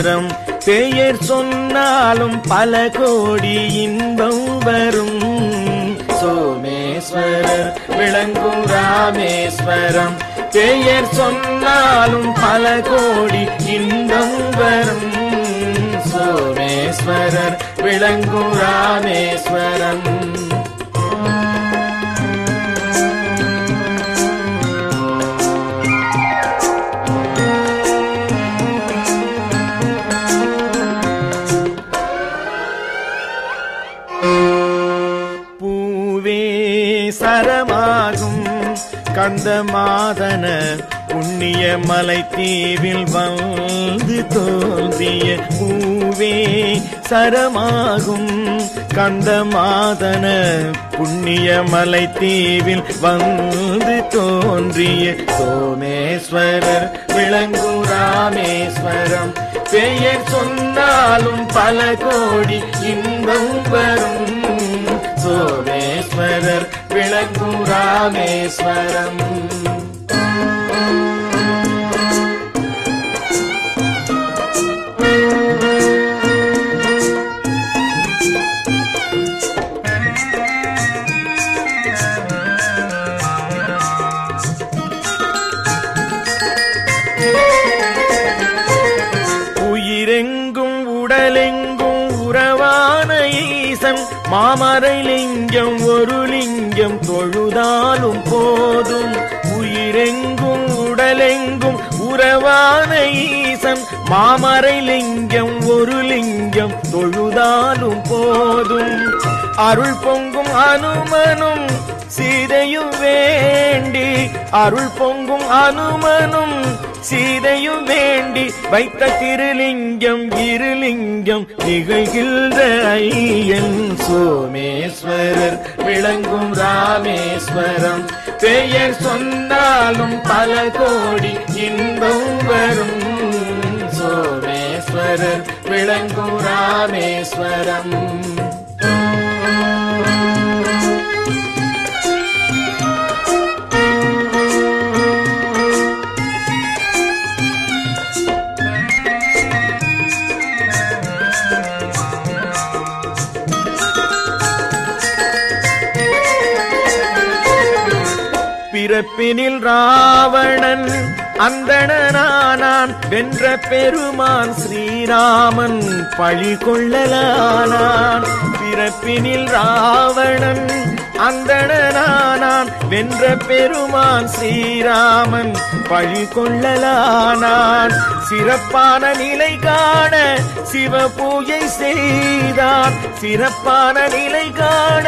சோமேஸ்வரம் பெயர் சொன்னாலும் பல கோடி இன்பம் வரும். சோமேஸ்வரர் விளங்கும் ராமேஸ்வரம் பெயர் சொன்னாலும் பல கோடி இன்பம் வரும். சோமேஸ்வரர் விளங்கும் ராமேஸ்வரம். பூவே சரமாகும் கந்தமாதன புண்ணிய மலை தீவில் வந்து தோன்றிய பூவே சரமாகும் கந்தமாதன புண்ணிய மலை தீவில் வந்து தோன்றிய சோமேஸ்வரர் விளங்கும் ராமேஸ்வரம் பெயர் சொன்னாலும் பல கோடி இன்பம் வரும். சோமேஸ்வரர் விளங்கும் ராமேஸ்வரம். உயிரெங்கும் உடலெங்கும் உறவான ஈசன் மாமரை லிங்கம் ஒரு லிங்கம் தொழுதாலும் போதும். உயிரெங்கும் உடலெங்கும் உறவான ஈசன் மாமரை லிங்கம் ஒரு லிங்கம் தொழுதாலும் போதும். அருள் பொங்கும் அனுமனும் சீதையும் வேண்டி அருள் பொங்கும் அனுமனும் சீதையும் வேண்டி வைத்த திருலிங்கம் இருலிங்கம் நிகழ்கின்ற ஐயன். சோமேஸ்வரர் விளங்கும் ராமேஸ்வரம் பெயர் சொன்னாலும் பல கோடி இன்பம் வரும். சோமேஸ்வரர் விளங்கும் ராமேஸ்வரம். பிறப்பினில் ராவணன் அந்தணனானான் வென்ற பெருமான் ஸ்ரீராமன் பழி கொள்ளலானான். பிறப்பினில் ராவணன் அந்தணனானான் வென்ற பெருமான் ஸ்ரீராமன் பழி கொள்ளலானான். சிறப்பான நிலை காண சிவ பூஜை செய்தான். சிறப்பான நிலை காண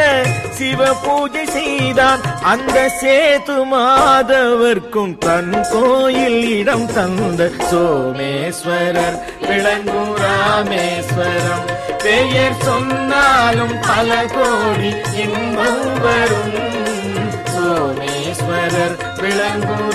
சிவ பூஜை செய்தான். அந்த சேது மாதவர்க்கும் தன் கோயில் இடம் தந்த சோமேஸ்வரர் விளங்கும் ராமேஸ்வரம் பெயர் சொன்னாலும் பல கோடி இன்பம் வரும். சோமேஸ்வரர் விளங்கும்